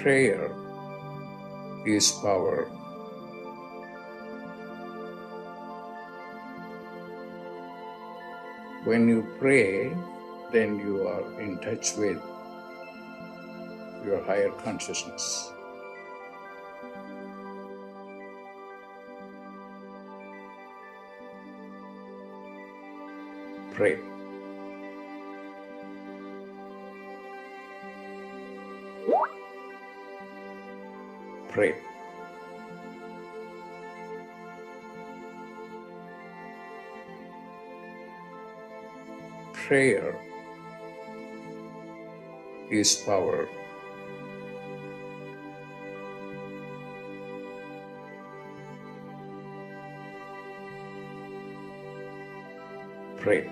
Prayer is power. When you pray, then you are in touch with your higher consciousness. Pray. Pray. Prayer is power. Pray.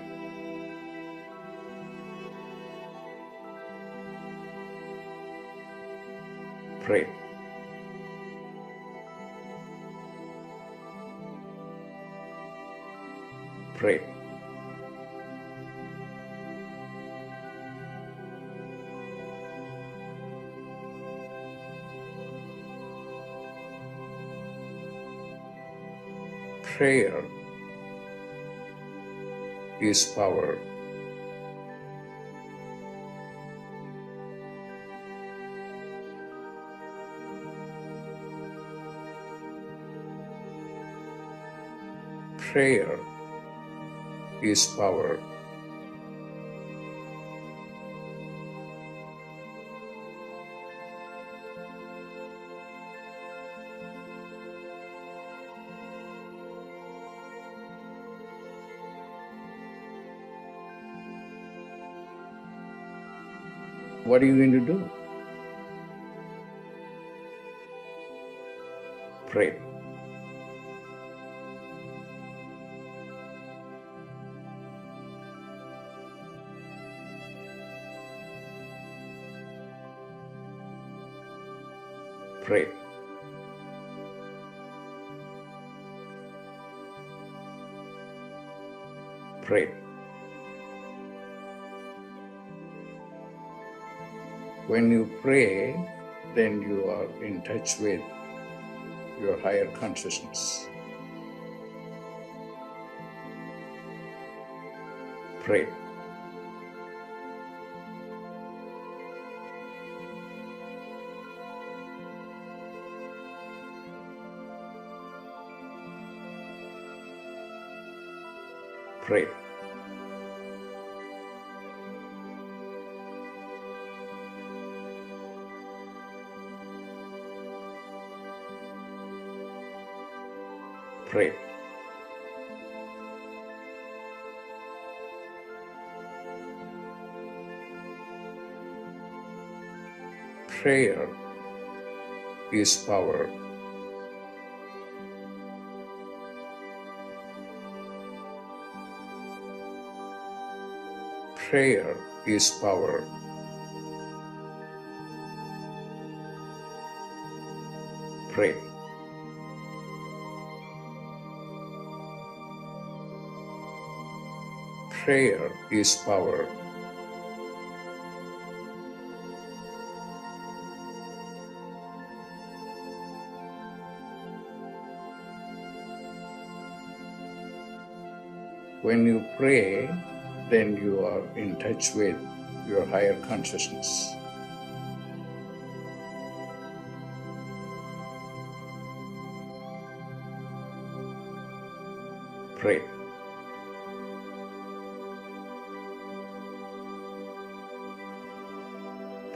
Pray. Pray. Prayer is power. Prayer is power. What are you going to do? Pray. Pray. Pray. When you pray, then you are in touch with your higher consciousness. Pray. Pray. Pray. Prayer is power. Prayer is power. Pray. Prayer is power. When you pray, then you are in touch with your higher consciousness. Pray.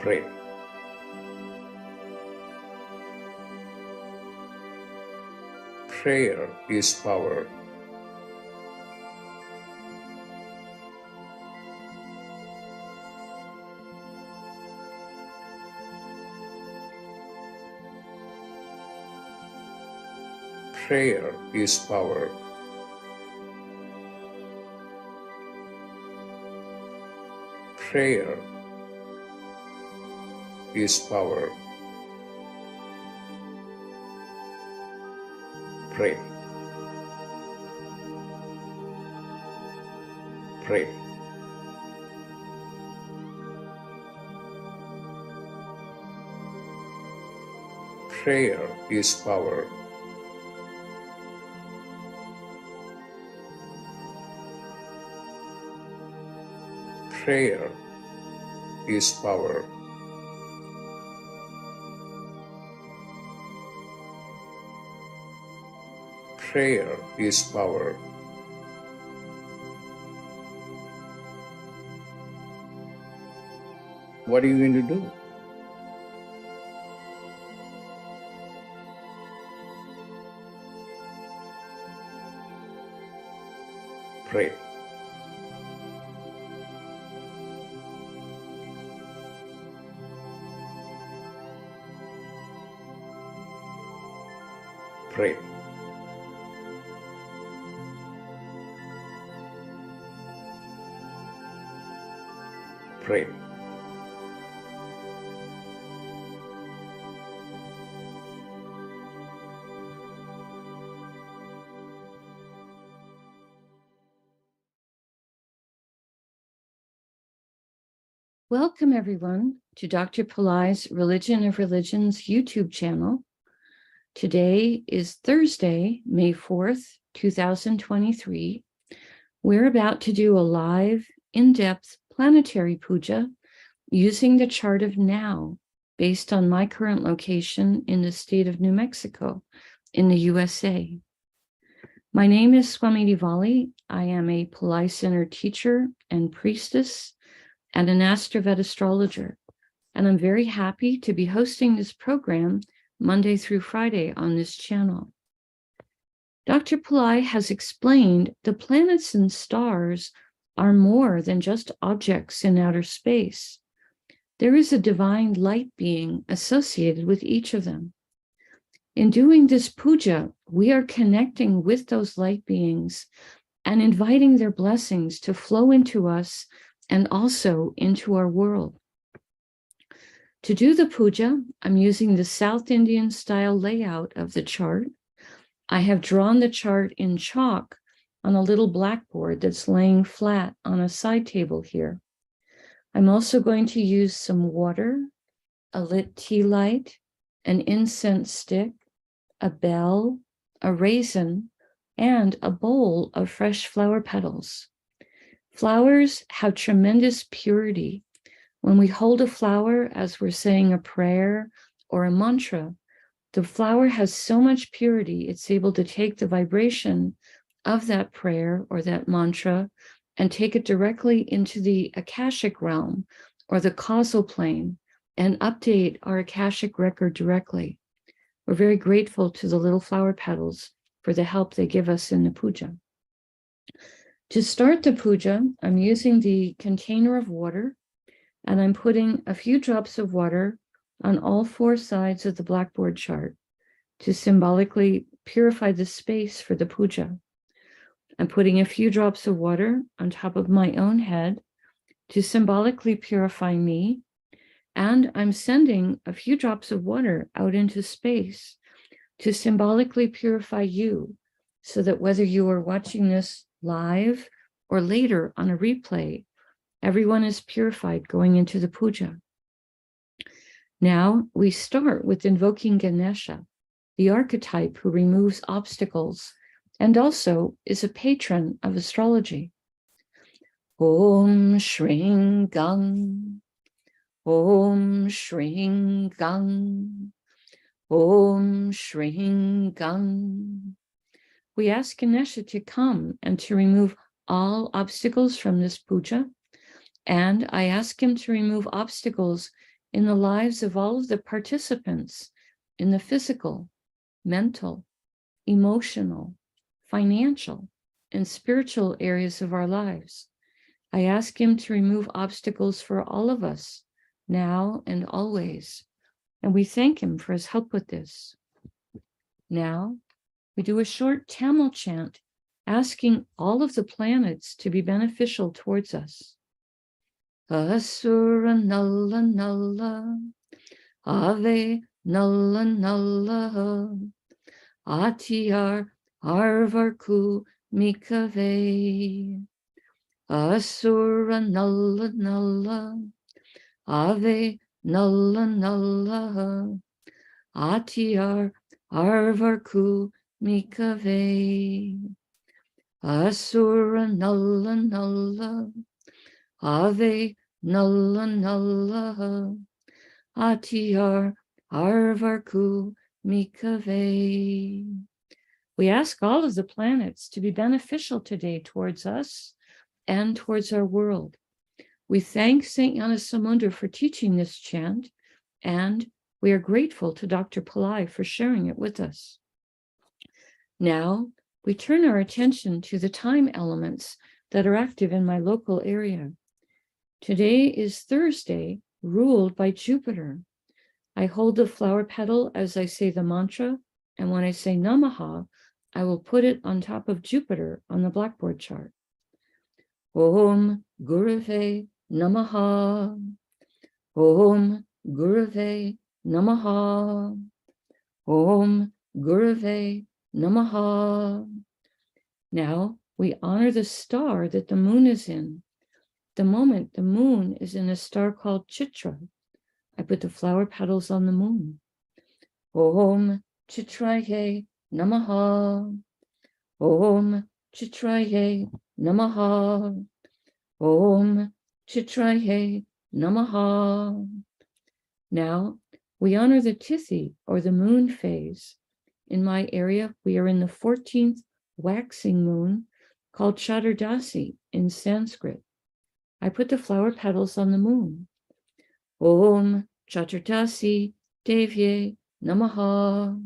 Pray. Prayer is power. Prayer is power. Prayer is power. Pray. Pray. Prayer is power. Prayer is power. Prayer is power. What are you going to do? Pray. Pray. Pray. Welcome, everyone, to Dr. Pillai's Religion of Religions YouTube channel. Today is Thursday, May 4th, 2023. We're about to do a live, in-depth planetary puja using the chart of now, based on my current location in the state of New Mexico in the USA. My name is Swamini Valli. I am a Pillai Center teacher and priestess and an AstroVed astrologer. And I'm very happy to be hosting this program Monday through Friday on this channel. Dr. Pillai has explained the planets and stars are more than just objects in outer space. There is a divine light being associated with each of them. In doing this puja, we are connecting with those light beings and inviting their blessings to flow into us and also into our world. To do the puja, I'm using the South Indian style layout of the chart. I have drawn the chart in chalk on a little blackboard that's laying flat on a side table here. I'm also going to use some water, a lit tea light, an incense stick, a bell, a raisin, and a bowl of fresh flower petals. Flowers have tremendous purity. When we hold a flower as we're saying a prayer or a mantra, the flower has so much purity, it's able to take the vibration of that prayer or that mantra and take it directly into the Akashic realm or the causal plane and update our Akashic record directly. We're very grateful to the little flower petals for the help they give us in the puja. To start the puja, I'm using the container of water, and I'm putting a few drops of water on all four sides of the blackboard chart to symbolically purify the space for the puja. I'm putting a few drops of water on top of my own head to symbolically purify me, and I'm sending a few drops of water out into space to symbolically purify you, so that whether you are watching this live or later on a replay, everyone is purified going into the puja. Now we start with invoking Ganesha, the archetype who removes obstacles and also is a patron of astrology. Om Shring Gang, Om Shring Gang, Om Shring Gang. We ask Ganesha to come and to remove all obstacles from this puja, and I ask him to remove obstacles in the lives of all of the participants in the physical, mental, emotional, financial, and spiritual areas of our lives. I ask him to remove obstacles for all of us, now and always, and we thank him for his help with this. Now, we do a short Tamil chant, asking all of the planets to be beneficial towards us. Asura Nalla Nalla, Ave Nalla Nalla, Atiyar Arvarku Mikave. Asura Nalla Nalla, Ave Nalla Nalla, Atyar Arvarku Mikave. Asura Nalla Nalla. Ave Nalla Nalla. Atyar Arvarku Mikave. We ask all of the planets to be beneficial today towards us and towards our world. We thank St. Gnanasamudra for teaching this chant, and we are grateful to Dr. Pillai for sharing it with us. Now, we turn our attention to the time elements that are active in my local area. Today is Thursday, ruled by Jupiter. I hold the flower petal as I say the mantra, and when I say Namaha, I will put it on top of Jupiter on the blackboard chart. Om Gurave Namaha. Om Gurave Namaha. Om Gurave Namaha. Now we honor the star that the moon is in. The moment the moon is in a star called Chitra, I put the flower petals on the moon. Om Chitraye Namaha. Om Chitraye Namaha. Om Chitraye Namaha. Now we honor the Tithi, or the moon phase. In my area, we are in the 14th waxing moon, called Chaturdasi in Sanskrit. I put the flower petals on the moon. Om Chaturdasi Devye Namaha.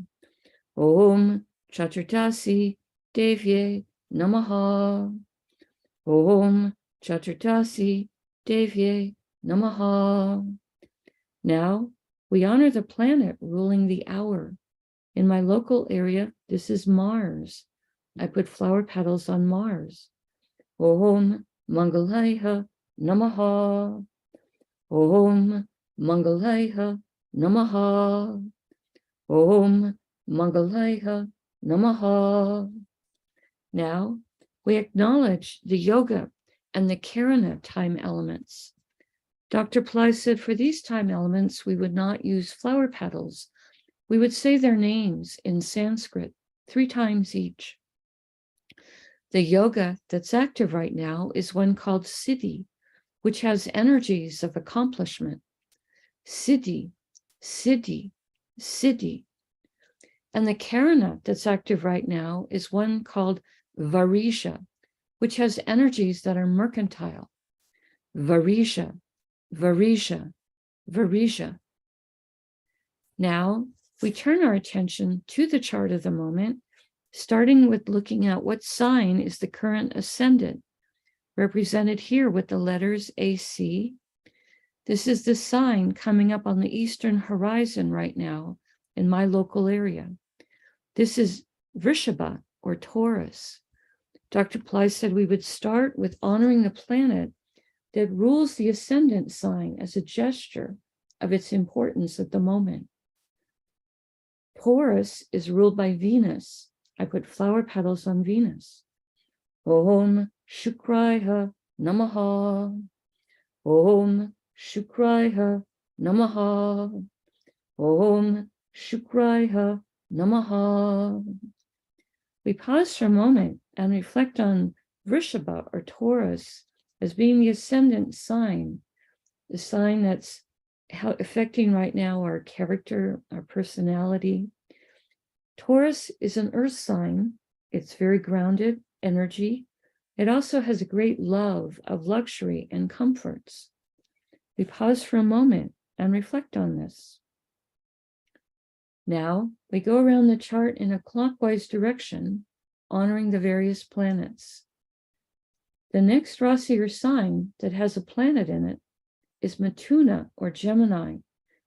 Om Chaturdasi Devye Namaha. Om Chaturdasi Devye Namaha. Now we honor the planet ruling the hour. In my local area, this is Mars. I put flower petals on Mars. Om Mangalaya Namaha. Om Mangalaya Namaha. Om Mangalaya Namaha. Now we acknowledge the yoga and the Karana time elements. Dr. Pillai said for these time elements, we would not use flower petals. We would say their names in Sanskrit 3 times each. The yoga that's active right now is one called Siddhi, which has energies of accomplishment. Siddhi, Siddhi, Siddhi. And the Karana that's active right now is one called Varisha, which has energies that are mercantile. Varisha, Varisha, Varisha. Now we turn our attention to the chart of the moment, starting with looking at what sign is the current ascendant, represented here with the letters AC. This is the sign coming up on the eastern horizon right now in my local area. This is Vrishabha, or Taurus. Dr. Pillai said we would start with honoring the planet that rules the ascendant sign as a gesture of its importance at the moment. Taurus is ruled by Venus. I put flower petals on Venus. Om Shukraya Namaha. Om Shukraya Namaha. Om Shukraya Namaha. We pause for a moment and reflect on Vrishabha, or Taurus, as being the ascendant sign, the sign that's affecting right now our character, our personality. Taurus is an earth sign. It's very grounded energy. It also has a great love of luxury and comforts. We pause for a moment and reflect on this. Now we go around the chart in a clockwise direction, honoring the various planets. The next Rasi, or sign, that has a planet in it is Mithuna, or Gemini,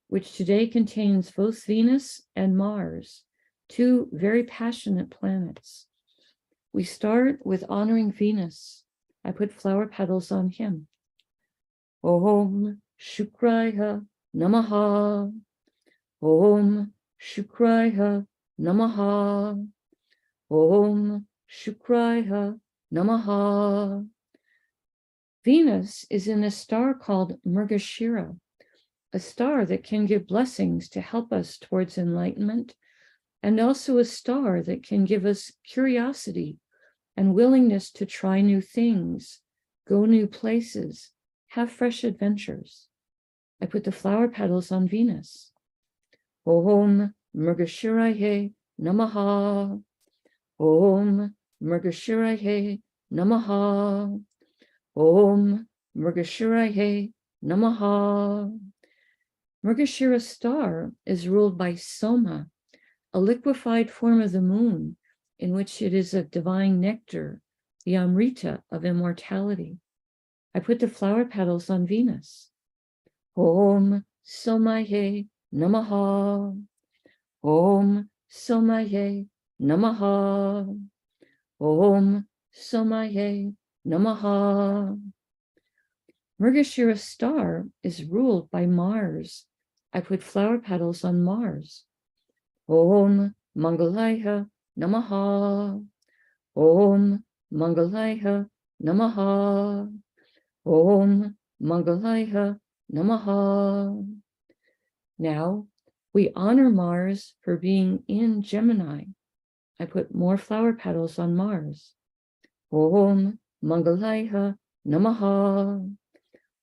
which today contains both Venus and Mars, 2 very passionate planets. We start with honoring Venus. I put flower petals on him. Om Shukraya Namaha. Om Shukraya Namaha. Om Shukraya Namaha. Venus is in a star called Mrgashira. a star that can give blessings to help us towards enlightenment, and also a star that can give us curiosity and willingness to try new things, go new places, have fresh adventures. I put the flower petals on Venus. Om Mrgashiraye Namaha. Om Mrgashiraye Namaha. Om Mrgashiraye Namaha. Mrgashira star is ruled by Soma, a liquefied form of the moon, in which it is a divine nectar, the Amrita of immortality. I put the flower petals on Venus. Om Somaye Namaha. Om Somaye Namaha. Om Somaye Namaha. Mrgashira star is ruled by Mars. I put flower petals on Mars. Om Mangalaya Namaha. Om Mangalaya Namaha. Om Mangalaya Namaha. Now we honor Mars for being in Gemini. I put more flower petals on Mars. Om Mangalaya Namaha.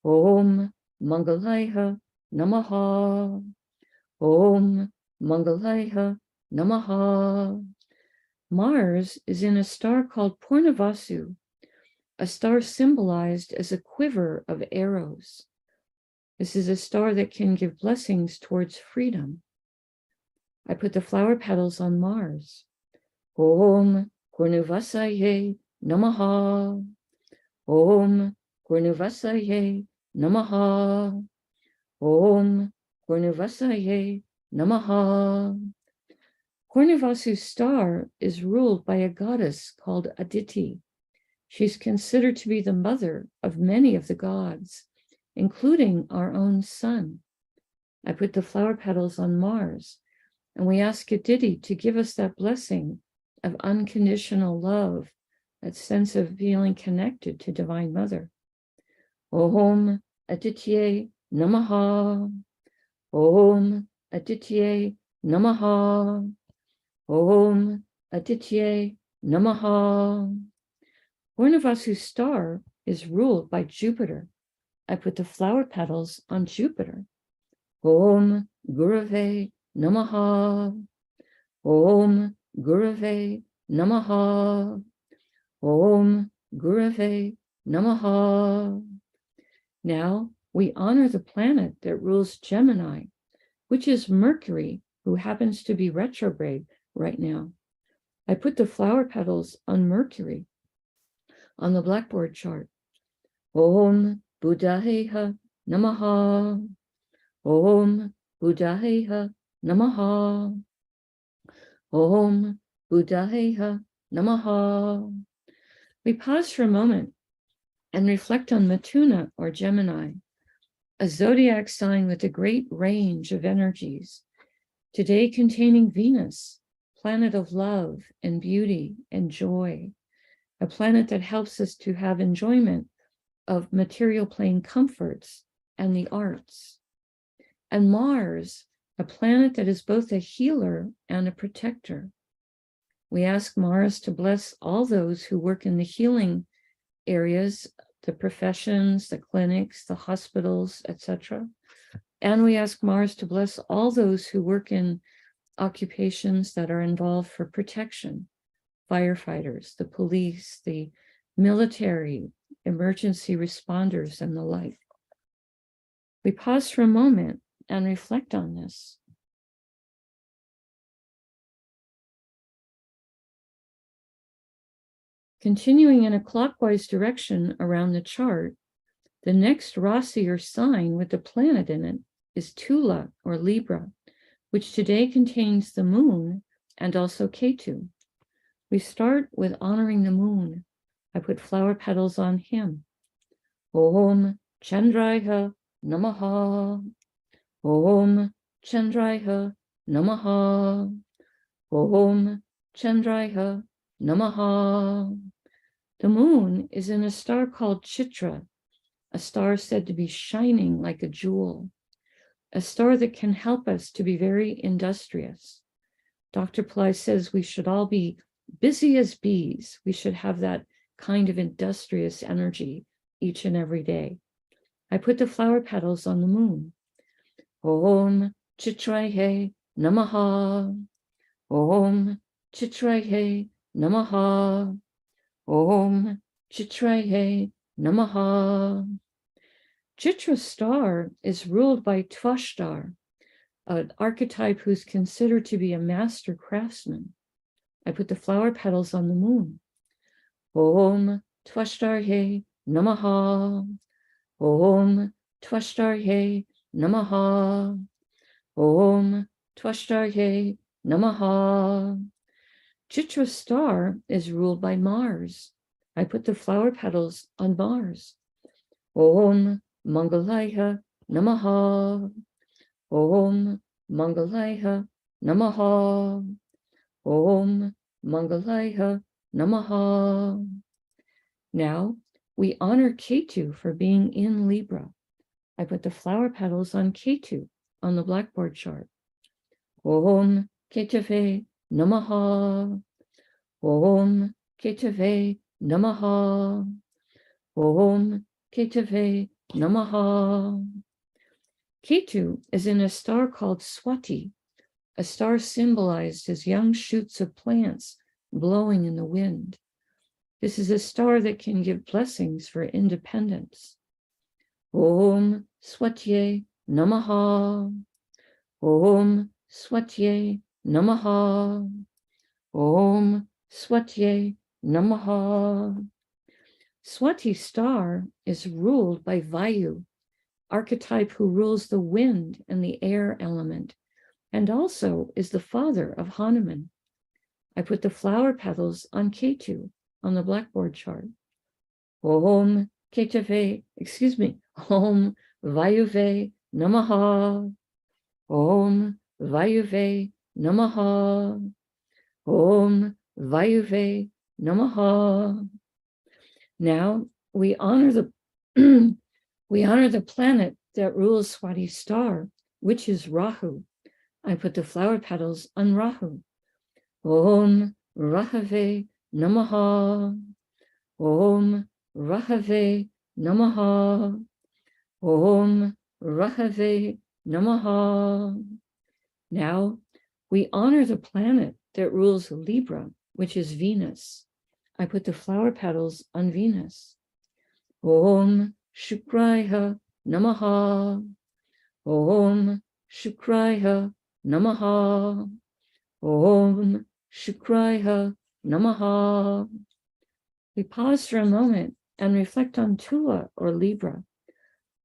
Om Mangalaya Namaha. Om Mangalaya Namaha. Mars is in a star called Purnavasu, a star symbolized as a quiver of arrows. This is a star that can give blessings towards freedom. I put the flower petals on Mars. Om Purnavasaye Namaha. Om Purnavasaye Namaha. Om Purnavasaye Namaha. Purnavasu's star is ruled by a goddess called Aditi. She's considered to be the mother of many of the gods, including our own sun. I put the flower petals on Mars, and we ask Aditi to give us that blessing of unconditional love, that sense of feeling connected to Divine Mother. Om Aditye Namaha. Om Aditye Namaha. Om Aditye Namaha. Purnavasu's star is ruled by Jupiter. I put the flower petals on Jupiter. Om Gurave Namaha. Om Gurave Namaha. Om Gurave Namaha. Now we honor the planet that rules Gemini, which is Mercury, who happens to be retrograde right now. I put the flower petals on Mercury on the Blackboard chart. Om Buddhaheha Namaha. Om Buddhaheha Namaha. Om Buddhaheha Namaha. We pause for a moment and reflect on Matuna or Gemini, a zodiac sign with a great range of energies, today containing Venus, planet of love and beauty and joy, a planet that helps us to have enjoyment of material plane comforts and the arts. And Mars, a planet that is both a healer and a protector. We ask Mars to bless all those who work in the healing areas, the professions, the clinics, the hospitals, etc. And we ask Mars to bless all those who work in occupations that are involved for protection, firefighters, the police, the military, emergency responders, and the like. We pause for a moment and reflect on this. Continuing in a clockwise direction around the chart, the next Rasi or sign with the planet in it is Tula or Libra, which today contains the moon and also Ketu. We start with honoring the moon. I put flower petals on him. Om Chandraya Namaha. Om Chandraya Namaha. Om Chandraya Namaha. The moon is in a star called Chitra, a star said to be shining like a jewel. a star that can help us to be very industrious. Dr. Pillai says we should all be busy as bees. We should have that kind of industrious energy each and every day. I put the flower petals on the moon. Om Chitraye Namaha. Om Chitraye Namaha. Om Chitraye Namaha. Chitra star is ruled by Tvashtar, an archetype who's considered to be a master craftsman. I put the flower petals on the moon. Om Tvashtarye Namaha. Om Tvashtarye Namaha. Om Tvashtarye Namaha. Chitra star is ruled by Mars. I put the flower petals on Mars. Om Mangalaya Namaha. Om Mangalaya Namaha. Om Mangalaya Namaha. Now we honor Ketu for being in Libra. I put the flower petals on Ketu on the blackboard chart. Om Ketave Namaha. Om Ketave Namaha. Om Ketave Namaha. Ketu is in a star called Swati, a star symbolized as young shoots of plants blowing in the wind. This is a star that can give blessings for independence. Om Swatye Namaha. Om Swatye Namaha. Om Swatye Namaha. Swati star is ruled by Vayu, archetype who rules the wind and the air element, and also is the father of Hanuman. I put the flower petals on Ketu on the blackboard chart. Om Ketave, Om Vayuve Namaha. Om Vayuve Namaha. Om Vayuve Namaha. Now we honor the planet that rules Swati star, which is Rahu. I put the flower petals on Rahu. Om Rahave Namaha. Om Rahave Namaha. Om Rahave Namaha. Now we honor the planet that rules Libra, which is Venus. I put the flower petals on Venus. Om Shukraya Namaha. Om Shukraya Namaha. Om Shukraya Namaha. We pause for a moment and reflect on Tula or Libra,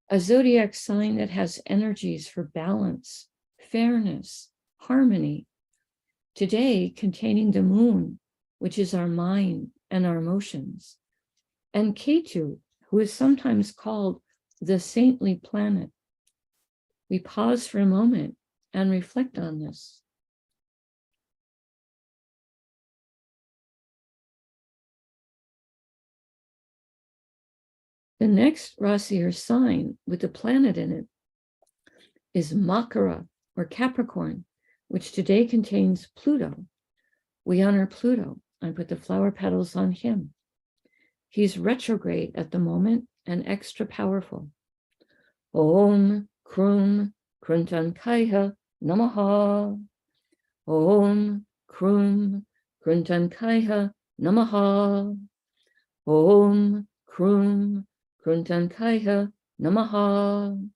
a zodiac sign that has energies for balance, fairness, harmony. Today containing the moon, which is our mind and our emotions, and Ketu, who is sometimes called the saintly planet. We pause for a moment and reflect on this. The next Rasi or sign with the planet in it is Makara or Capricorn, which today contains Pluto. We honor Pluto and put the flower petals on him. He's retrograde at the moment and extra powerful. Om Krum Kruntankaya Namaha. Om Krum Kruntankaya Namaha. Om Krum Kruntankaya Namaha.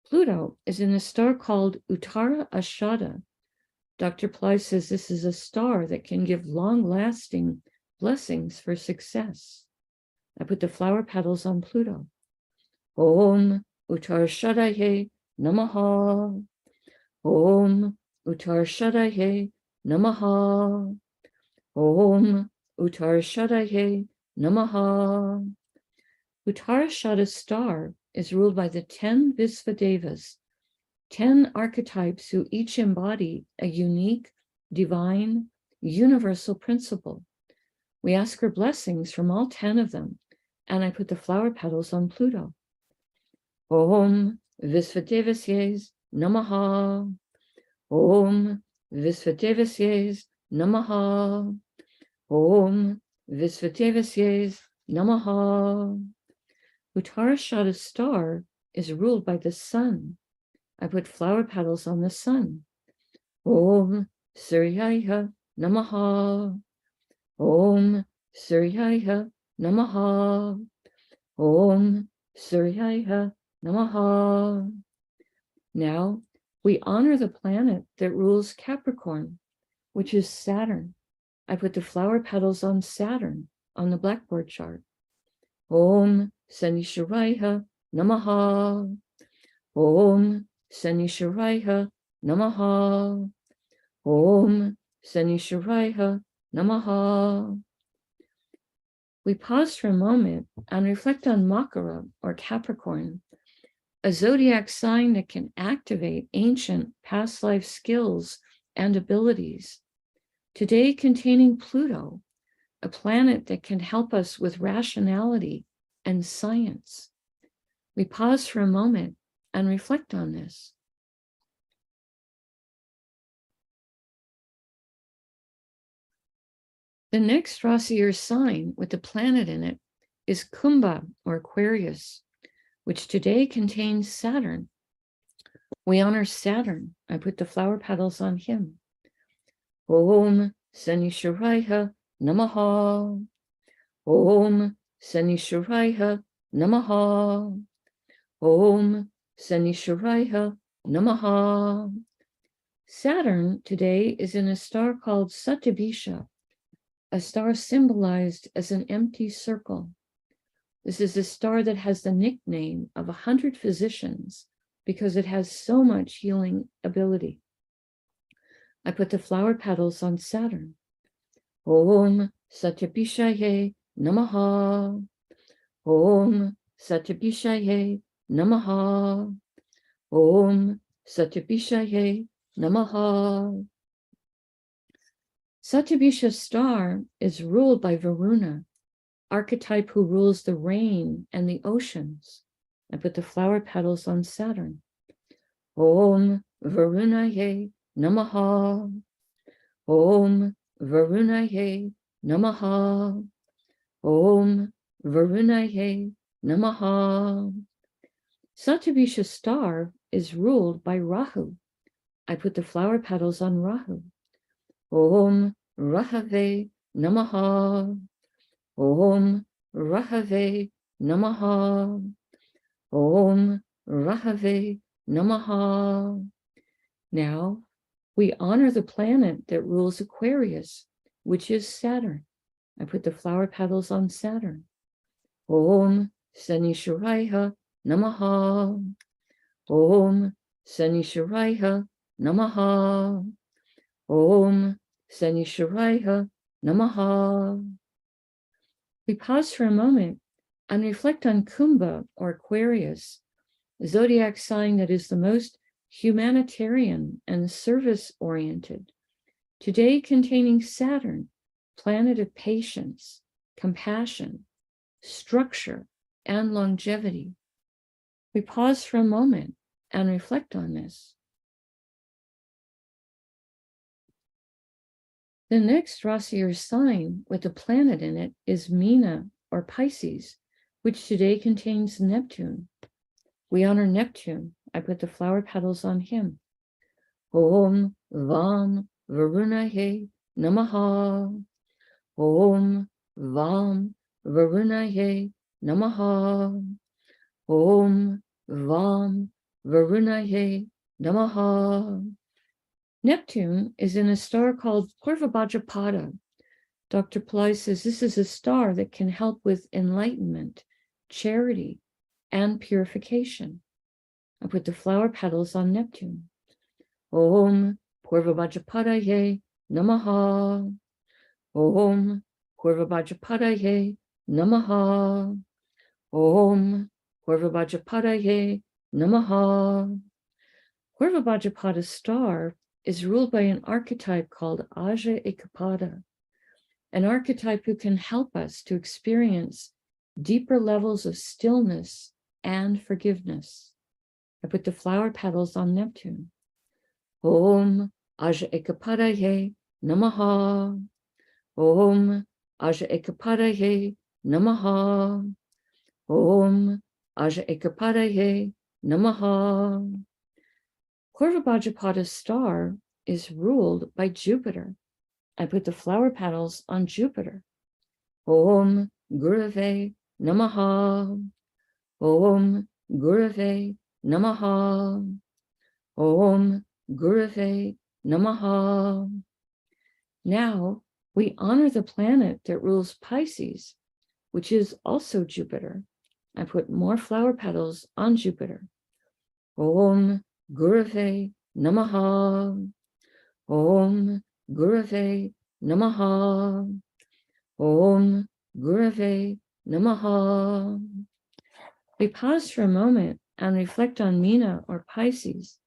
Pluto is in a star called Uttara Ashada. Dr. Pillai says this is a star that can give long-lasting blessings for success. I put the flower petals on Pluto. Om Uttara Shadaye Namaha. Om Uttara Shadaye Namaha. Om Uttara Shadaye Namaha. Uttarashada star is ruled by the 10 Visvadevas, 10 archetypes who each embody a unique, divine, universal principle. We ask for blessings from all 10 of them, and I put the flower petals on Pluto. Om Visvadevasye Namaha. Om Visvadevasyes Namaha. Om Visvadevasyes Namaha. Uttarashada star is ruled by the sun. I put flower petals on the sun. Om Suryaya Namaha. Om Suryaya Namaha. Om Suryaya Namaha. Now we honor the planet that rules Capricorn, which is Saturn. I put the flower petals on Saturn on the blackboard chart. Om Sanisharaya Namaha. Om Sanisharaya Namaha. Om Sanisharaya Namaha. We pause for a moment and reflect on Makara or Capricorn, a zodiac sign that can activate ancient past life skills and abilities. Today containing Pluto, a planet that can help us with rationality and science. We pause for a moment and reflect on this. The next Rasi or sign with the planet in it is Kumbha or Aquarius, which today contains Saturn. We honor Saturn. I put the flower petals on him. Om Sanisharaya Namaha. Om Sanisharaya Namaha. Om Sanisharaya Namaha. Saturn today is in a star called Satyabhisha, a star symbolized as an empty circle. This is a star that has the nickname of 100 physicians because it has so much healing ability. I put the flower petals on Saturn. Om Satyabhishaye Namaha. Om Satyabhishaye Namaha. Om Satyabhishaye Namaha. Satyabhisha star is ruled by Varuna, archetype who rules the rain and the oceans. I put the flower petals on Saturn. Om Varunaye Namaha. Om Varunaye Namaha. Om Varunaye Namaha. Satyabhisha star is ruled by Rahu. I put the flower petals on Rahu. Om Rahave Namaha. Om Rahave Namaha. Om Rahave Namaha. Now we honor the planet that rules Aquarius, which is Saturn. I put the flower petals on Saturn. Om Sanisharaya Namaha. Om Sanisharaya Namaha. Om Sanisharaya Namaha. We pause for a moment and reflect on Kumbha or Aquarius, a zodiac sign that is the most humanitarian and service-oriented, today containing Saturn, planet of patience, compassion, structure, and longevity. We pause for a moment and reflect on this. The next Rasi or sign with the planet in it is Meena or Pisces, which today contains Neptune. We honor Neptune. I put the flower petals on him. Om Vam Varunaye Namaha. Om Vam Varunaye Namaha. Om Vam Varunaye Namaha. Neptune is in a star called Purvabhadrapada. Dr. Pillai says this is a star that can help with enlightenment, charity, and purification. I put the flower petals on Neptune. Om Purvabhadrapadaye Namaha. Om Purvabhadrapadaye Namaha. Om Purvabhadrapadaye Namaha. Purvabhadrapada star is ruled by an archetype called Aja Ekapada, an archetype who can help us to experience deeper levels of stillness and forgiveness. I put the flower petals on Neptune. Om Aja Ekapadaye Namaha. Om Aja Ekapadaye Namaha. Om Aja Ekapadaye Namaha. Purvabhajapada's star is ruled by Jupiter. I put the flower petals on Jupiter. Om Gurave Namaha. Om Gurave Namaha. Om Gurave Namaha. Now we honor the planet that rules Pisces, which is also Jupiter. I put more flower petals on Jupiter. Om Gurave Namaha. Om Gurave Namaha. Om Gurave Namaha. We pause for a moment and reflect on Meena or Pisces,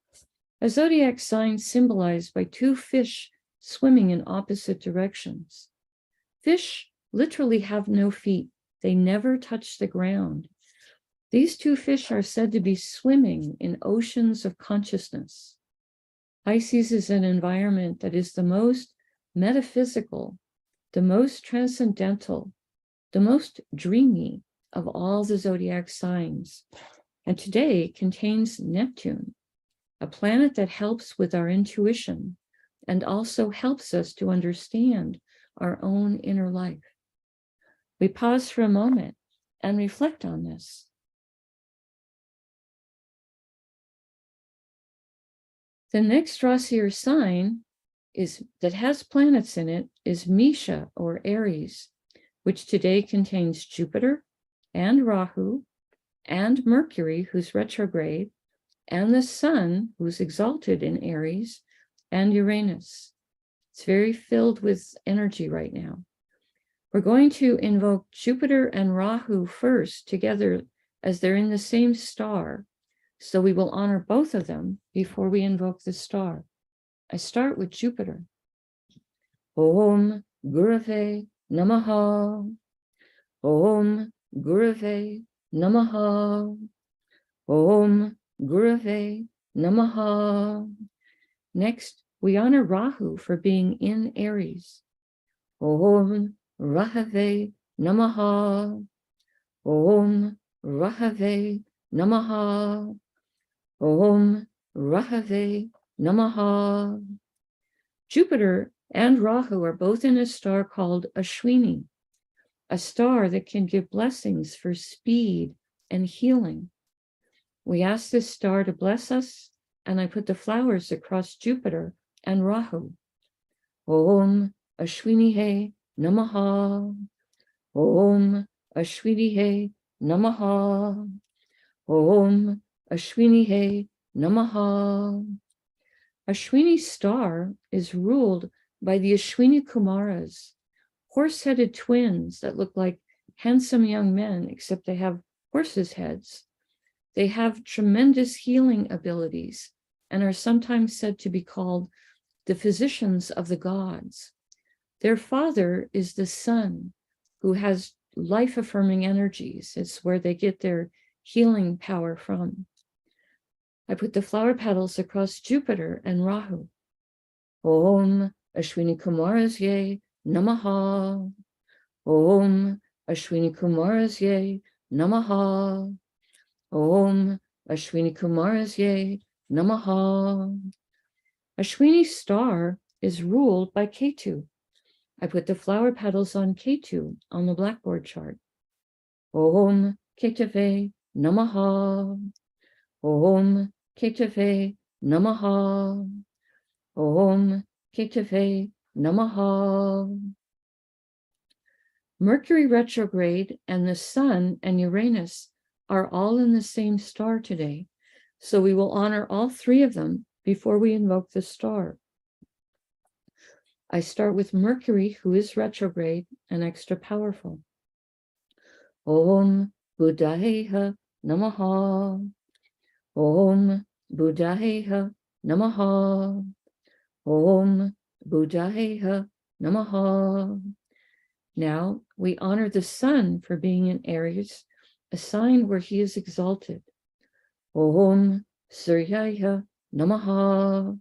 a zodiac sign symbolized by two fish swimming in opposite directions. Fish literally have no feet. They never touch the ground. These two fish are said to be swimming in oceans of consciousness. Pisces is an environment that is the most metaphysical, the most transcendental, the most dreamy of all the zodiac signs, and today contains Neptune, a planet that helps with our intuition and also helps us to understand our own inner life. We pause for a moment and reflect on this. The next Rasi or sign that has planets in it is Mesha or Aries, which today contains Jupiter and Rahu and Mercury, who's retrograde, and the Sun, who's exalted in Aries, and Uranus. It's very filled with energy right now. We're going to invoke Jupiter and Rahu first together as they're in the same star. So we will honor both of them before we invoke the star. I start with Jupiter. Om Gurave Namaha. Om Gurave Namaha. Om Gurave Namaha. Next, we honor Rahu for being in Aries. Om Rahave Namaha. Om Rahave Namaha. Om Rahave Namaha. Jupiter and Rahu are both in a star called Ashwini, a star that can give blessings for speed and healing. We ask this star to bless us, and I put the flowers across Jupiter and Rahu. Om Ashwini Namaha. Om Ashwini Namaha. Om Ashwini Namaha. Ashwini star is ruled by the Ashwini Kumaras, horse-headed twins that look like handsome young men, except they have horses' heads. They have tremendous healing abilities and are sometimes said to be called the physicians of the gods. Their father is the sun, who has life-affirming energies. It's where they get their healing power from. I put the flower petals across Jupiter and Rahu. Om Ashwini Kumarasye Namaha. Om Ashwini Kumarasye Namaha. Om Ashwini Kumarasye Namaha. Ashwini star is ruled by Ketu. I put the flower petals on Ketu on the blackboard chart. Om Ketave Namaha. Om Ketave Namaha. Om Ketave Namaha. Mercury retrograde and the Sun and Uranus are all in the same star today, so we will honor all three of them before we invoke the star. I start with Mercury, who is retrograde and extra powerful. Om Buddhayeha Namaha. Om Buddhayeha Namaha. Om Buddhayeha Namaha. Now we honor the Sun for being in Aries, a sign where he is exalted. Om Suryaya Namaha.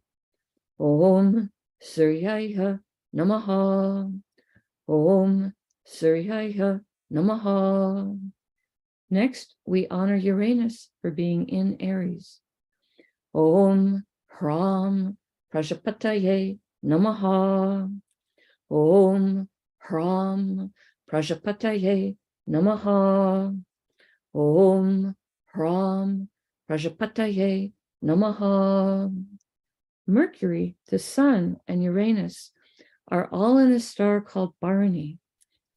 Om Suryaya Namaha. Om Suryaya Namaha. Next, we honor Uranus for being in Aries. Om Hram Prajapataye Namaha. Om Hram Prajapataye Namaha. Om Hram Prajapataye Namaha. Mercury, the Sun, and Uranus are all in a star called Bharani,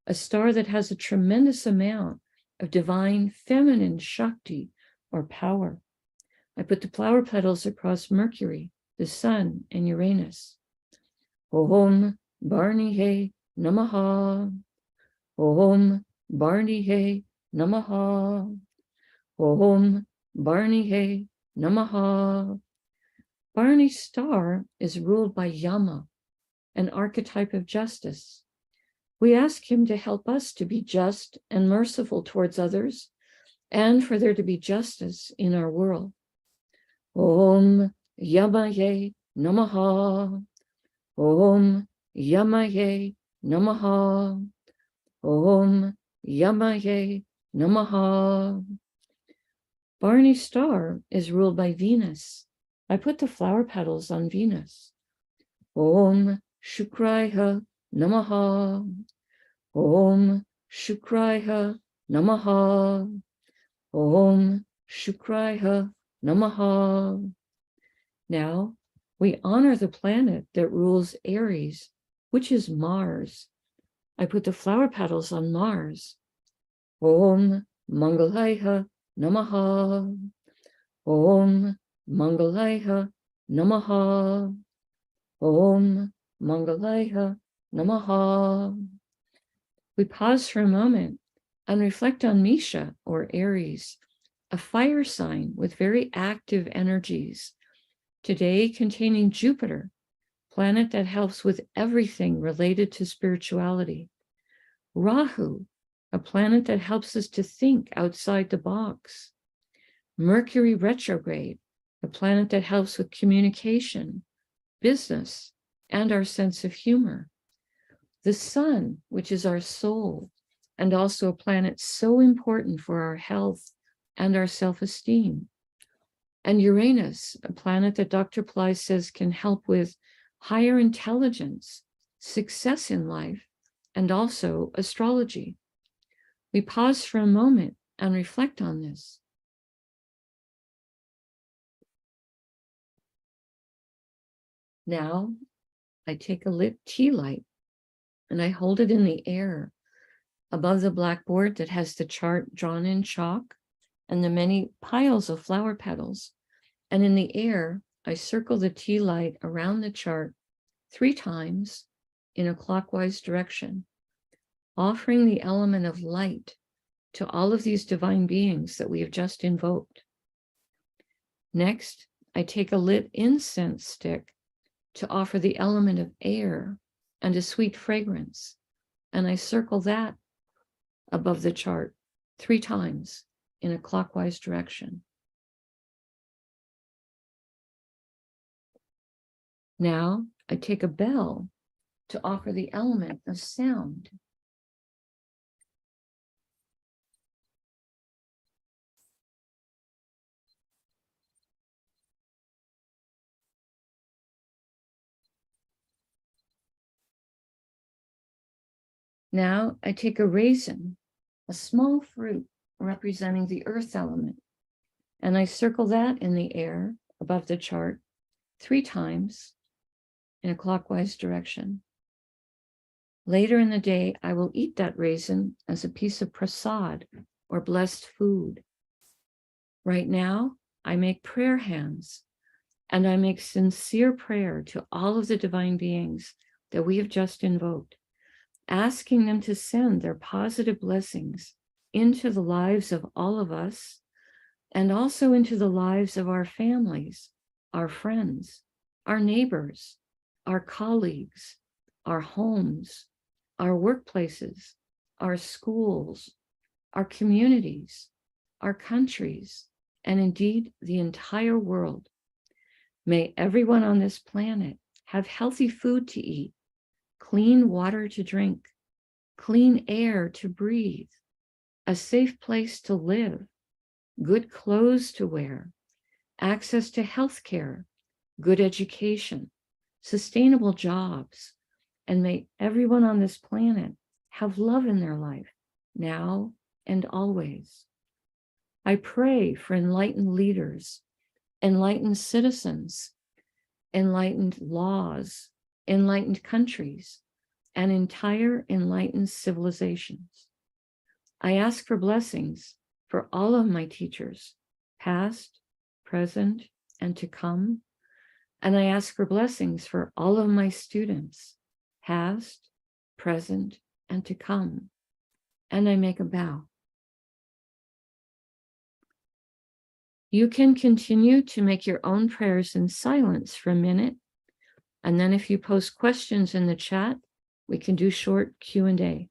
a star that has a tremendous amount of divine feminine Shakti or power. I put the flower petals across Mercury, the Sun, and Uranus. Om Bharani Namaha. Om Bharani Namaha. Om Bharani Namaha. Bharani's star is ruled by Yama, an archetype of justice. We ask him to help us to be just and merciful towards others, and for there to be justice in our world. Om Yamaye Namaha. Om Yamaye Namaha. Om Yamaye Namaha. Bharani's star is ruled by Venus. I put the flower petals on Venus. Om Shukraya Namaha. Om Shukraya Namaha. Om Shukraya Namaha. Now, we honor the planet that rules Aries, which is Mars. I put the flower petals on Mars. Om Mangalaya Namaha. Om Mangalaya Namaha. Om Mangalaya Namaha. We pause for a moment and reflect on Misha, or Aries, a fire sign with very active energies, today containing Jupiter, planet that helps with everything related to spirituality. Rahu, a planet that helps us to think outside the box. Mercury retrograde, a planet that helps with communication, business, and our sense of humor. The Sun, which is our soul, and also a planet so important for our health and our self-esteem. And Uranus, a planet that Dr. Pillai says can help with higher intelligence, success in life, and also astrology. We pause for a moment and reflect on this. Now, I take a lit tea light and I hold it in the air above the blackboard that has the chart drawn in chalk and the many piles of flower petals. And in the air, I circle the tea light around the chart 3 times in a clockwise direction, offering the element of light to all of these divine beings that we have just invoked. Next, I take a lit incense stick to offer the element of air and a sweet fragrance, and I circle that above the chart 3 times in a clockwise direction. Now I take a bell to offer the element of sound. Now I take a raisin, a small fruit representing the earth element, and I circle that in the air above the chart 3 times in a clockwise direction. Later in the day, I will eat that raisin as a piece of prasad or blessed food. Right now, I make prayer hands and I make sincere prayer to all of the divine beings that we have just invoked, asking them to send their positive blessings into the lives of all of us and also into the lives of our families, our friends, our neighbors, our colleagues, our homes, our workplaces, our schools, our communities, our countries, and indeed the entire world. May everyone on this planet have healthy food to eat, clean water to drink, clean air to breathe, a safe place to live, good clothes to wear, access to health care, good education, sustainable jobs, and may everyone on this planet have love in their life, now and always. I pray for enlightened leaders, enlightened citizens, enlightened laws, enlightened countries, and entire enlightened civilizations. I ask for blessings for all of my teachers, past, present, and to come. And I ask for blessings for all of my students, past, present, and to come. And I make a bow. You can continue to make your own prayers in silence for a minute. And then if you post questions in the chat, we can do short Q&A.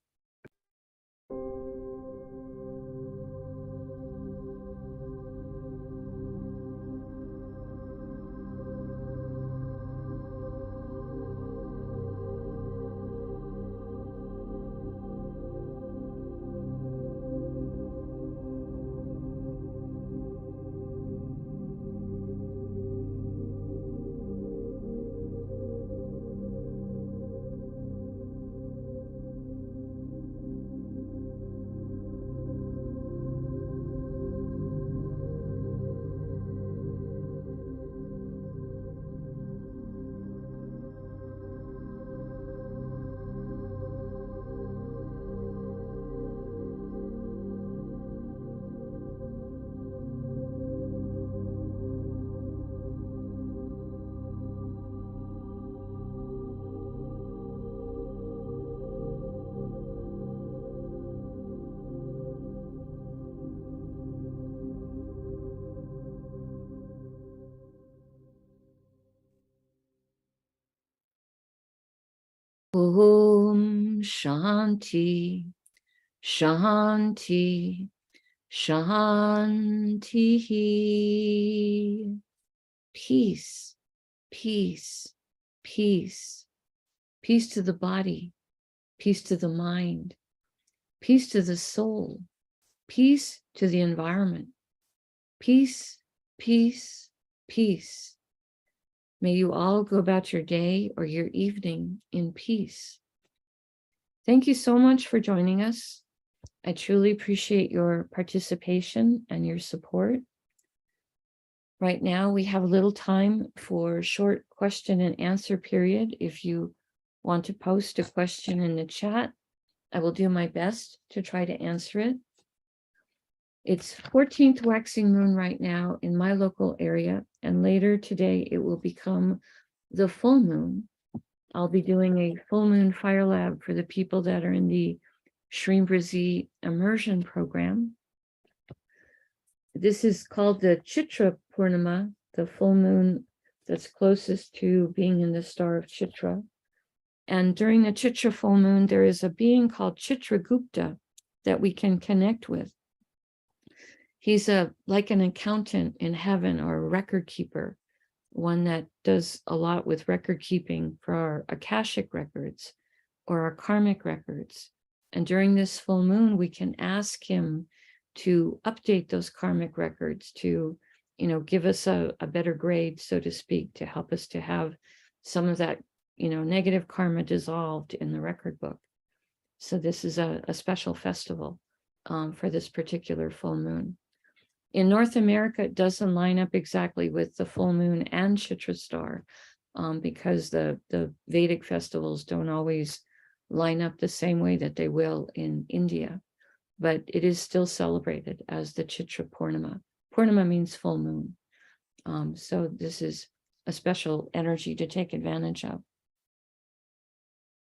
Om Shanti, Shanti, Shanti. Peace, peace, peace. Peace to the body, peace to the mind, peace to the soul, peace to the environment. Peace, peace, peace. May you all go about your day or your evening in peace. Thank you so much for joining us. I truly appreciate your participation and your support. Right now, we have a little time for short question and answer period. If you want to post a question in the chat, I will do my best to try to answer it. It's 14th waxing moon right now in my local area, and later today it will become the full moon. I'll be doing a full moon fire lab for the people that are in the Shrimbrazi immersion program. This is called the Chitra Purnima, the full moon that's closest to being in the star of Chitra. And during the Chitra full moon, there is a being called Chitragupta that we can connect with. He's like an accountant in heaven or a record keeper, one that does a lot with record keeping for our Akashic records or our karmic records. And during this full moon, we can ask him to update those karmic records to, give us a better grade, so to speak, to help us to have some of that, negative karma dissolved in the record book. So this is a special festival for this particular full moon. In North America, it doesn't line up exactly with the full moon and Chitra star because the Vedic festivals don't always line up the same way that they will in India, but it is still celebrated as the Chitra Purnima. Purnima means full moon. So this is a special energy to take advantage of.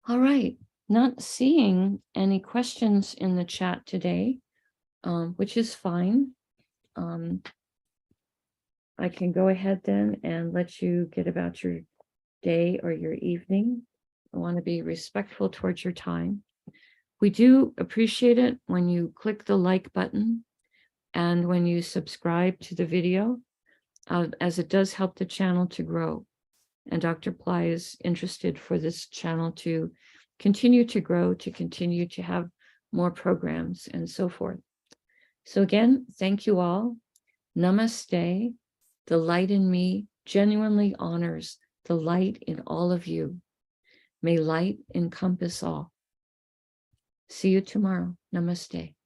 All right, not seeing any questions in the chat today, which is fine. I can go ahead then and let you get about your day or your evening. I want to be respectful towards your time. We do appreciate it when you click the like button and when you subscribe to the video, as it does help the channel to grow. And Dr. Pillai is interested for this channel to continue to grow, to continue to have more programs and so forth. So again, thank you all. Namaste. The light in me genuinely honors the light in all of you. May light encompass all. See you tomorrow. Namaste.